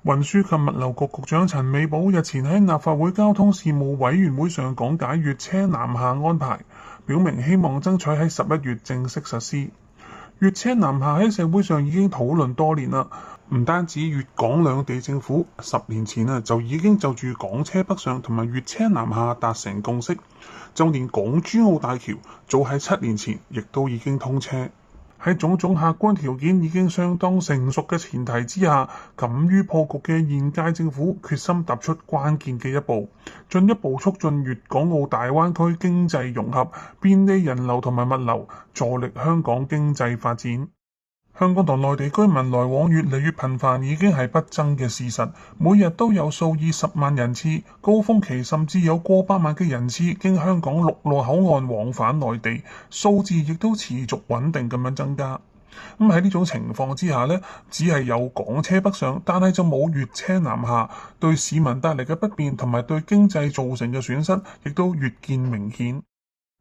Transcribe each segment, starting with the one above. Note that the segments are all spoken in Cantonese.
運輸及物流局局長陳美寶日前喺立法會交通事務委員會上講解粵車南下安排，表明希望爭取喺11月正式實施。粵車南下喺社會上已經討論多年啦，唔單止粵港兩地政府10年前就已經就住港車北上同埋粵車南下達成共識，就連港珠澳大橋早喺7年前亦都已經通車。喺種種客觀條件已經相當成熟嘅前提之下，敢於破局嘅現屆政府決心踏出關鍵嘅一步，進一步促進粵港澳大灣區經濟融合，便利人流同埋物流，助力香港經濟發展。香港同內地居民來往越嚟越頻繁已經係不爭嘅事實，每日都有數以10萬人次，高峰期甚至有過百萬嘅人次經香港陸路口岸往返內地，數字亦都持續穩定咁樣增加。喺呢種情況之下呢，只係有港車北上，但係就冇粵車南下，對市民帶嚟嘅不便同埋對經濟造成嘅損失，亦都越見明顯。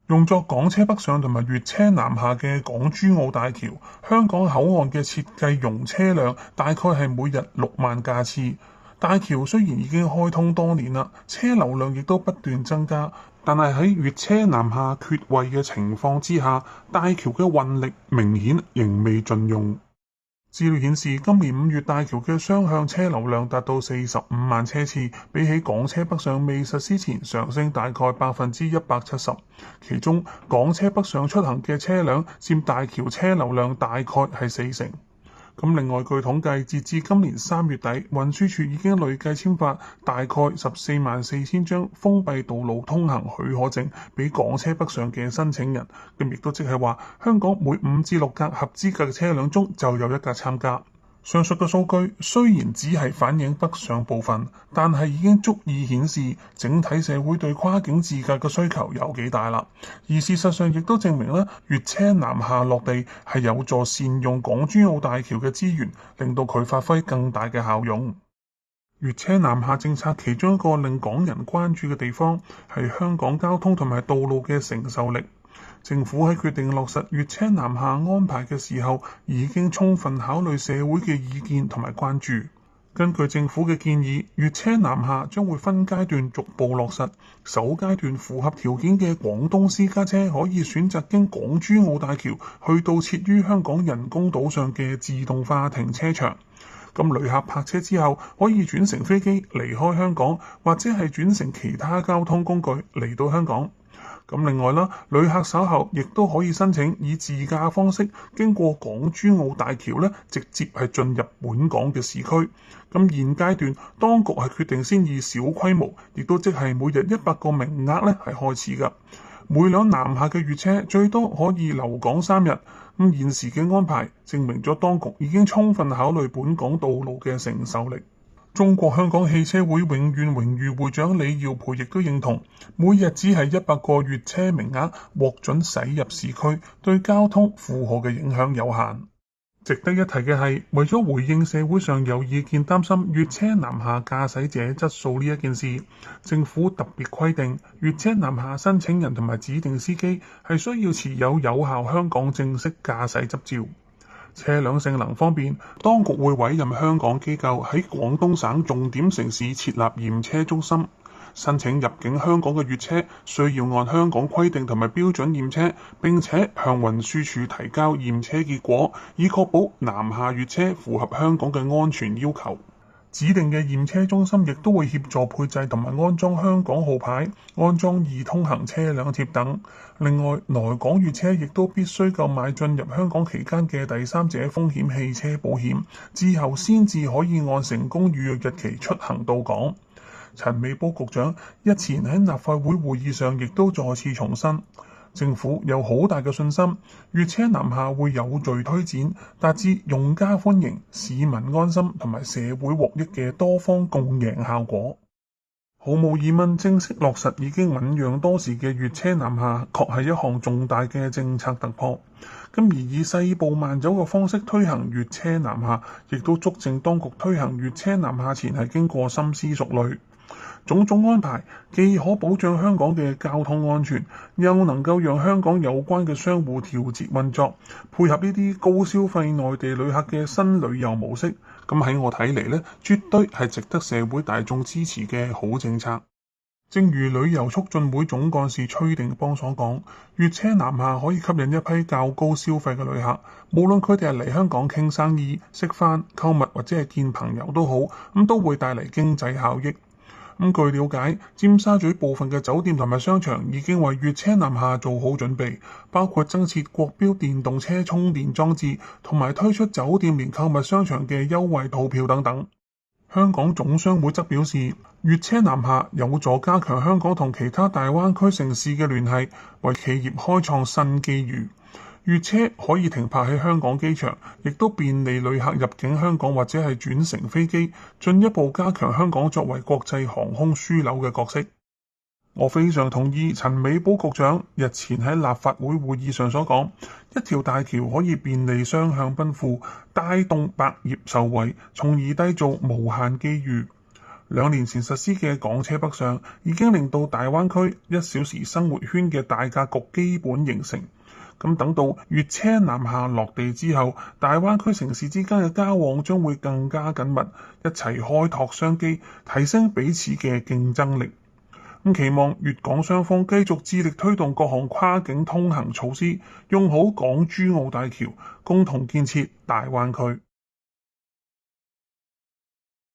用作港車北上同埋粵車南下嘅港珠澳大橋，香港口岸嘅設計容車輛大概係每日6萬架次。大橋雖然已經開通多年啦，車流量亦都不斷增加，但係喺粵車南下缺位嘅情況之下，大橋嘅運力明顯仍未盡用。資料顯示，今年5月大橋嘅雙向車流量達到45萬車次，比起港車北上未實施前上升大概170%。其中，港車北上出行嘅車輛佔大橋車流量大概係40%。另外，據統計，截至今年3月底，運輸署已經累計簽發大概144000張封閉道路通行許可證俾港車北上嘅申請人。亦都即係話，香港每5至6架合資格嘅車輛中就有1架參加。上述嘅數據雖然只係反映北上部分，但係已經足以顯示整體社會對跨境自駕嘅需求有幾大啦。而事實上亦都證明咧，粵車南下落地係有助善用港珠澳大橋嘅資源，令到佢發揮更大嘅效用。粵車南下政策其中一個令港人關注嘅地方係香港交通同埋道路嘅承受力。政府喺決定落實粵車南下安排嘅時候，已經充分考慮社會嘅意見同埋關注。根據政府嘅建議，粵車南下將會分階段逐步落實。首階段符合條件嘅廣東私家車可以選擇經港珠澳大橋去到設於香港人工島上嘅自動化停車場。旅客泊車之後，可以轉乘飛機離開香港，或者係轉乘其他交通工具嚟到香港。另外啦，旅客稍後亦都可以申請以自駕方式經過港珠澳大橋直接係進入本港嘅市區。現階段當局係決定先以小規模，亦都即係每日100個名額係開始㗎。每輛南下嘅粵車最多可以留港3日。現時嘅安排證明咗當局已經充分考慮本港道路嘅承受力。中國香港汽車會永遠榮譽會長李耀培亦都認同，每日只係100個粵車名額獲准駛入市區，對交通負荷嘅影響有限。值得一提嘅係，為咗回應社會上有意見擔心粵車南下駕駛者質素呢一件事，政府特別規定，粵車南下申請人同埋指定司機係需要持有有效香港正式駕駛執照。車輛性能方面，當局會委任香港機構喺廣東省重點城市設立驗車中心。申請入境香港嘅粵車需要按香港規定同埋標準驗車，並且向運輸署提交驗車結果，以確保南下粵車符合香港嘅安全要求。指定嘅驗車中心亦都會協助配製同埋安裝香港號牌、安裝易通行車輛貼等。另外，來港粵車亦都必須購買進入香港期間嘅第三者風險汽車保險，之後先至可以按成功預約日期出行到港。陳美寶局長日前喺立法會會議上亦都再次重申，政府有好大嘅信心，粵車南下會有序推展，達至用家歡迎、市民安心同埋社會獲益嘅多方共贏效果。毫無疑問，正式落實已經醞釀多時嘅粵車南下，確係一項重大嘅政策突破。而以細步慢走嘅方式推行粵車南下，亦都足證當局推行粵車南下前係經過深思熟慮。種種安排既可保障香港嘅交通安全，又能夠讓香港有關嘅商戶調節運作，配合呢啲高消費內地旅客嘅新旅遊模式。咁喺我睇嚟呢，絕對係值得社會大眾支持嘅好政策。正如旅遊促進會總幹事崔定邦所講，粵車南下可以吸引一批較高消費嘅旅客，無論佢哋係嚟香港傾生意、食飯、購物或者係見朋友都好，咁都會帶嚟經濟效益。據了解，尖沙咀部分嘅酒店同埋商場已經為粵車南下做好準備，包括增設國標電動車充電裝置，同埋推出酒店連購物商場嘅優惠套票等等。香港總商會則表示，粵車南下有助加強香港同其他大灣區城市嘅聯繫，為企業開創新機遇。粵車可以停泊喺香港機場，亦都便利旅客入境香港或者係轉乘飛機，進一步加強香港作為國際航空樞紐嘅角色。我非常同意陳美寶局長日前喺立法會會議上所講，一條大橋可以便利雙向奔赴，帶動百業受惠，從而締造無限機遇。2年前實施嘅港車北上，已經令到大灣區1小時生活圈嘅大格局基本形成。咁等到粵車南下落地之後，大灣區城市之間嘅交往將會更加緊密，一齊開拓商機，提升彼此嘅競爭力。期望粵港雙方繼續致力推動各項跨境通行措施，用好港珠澳大橋，共同建設大灣區。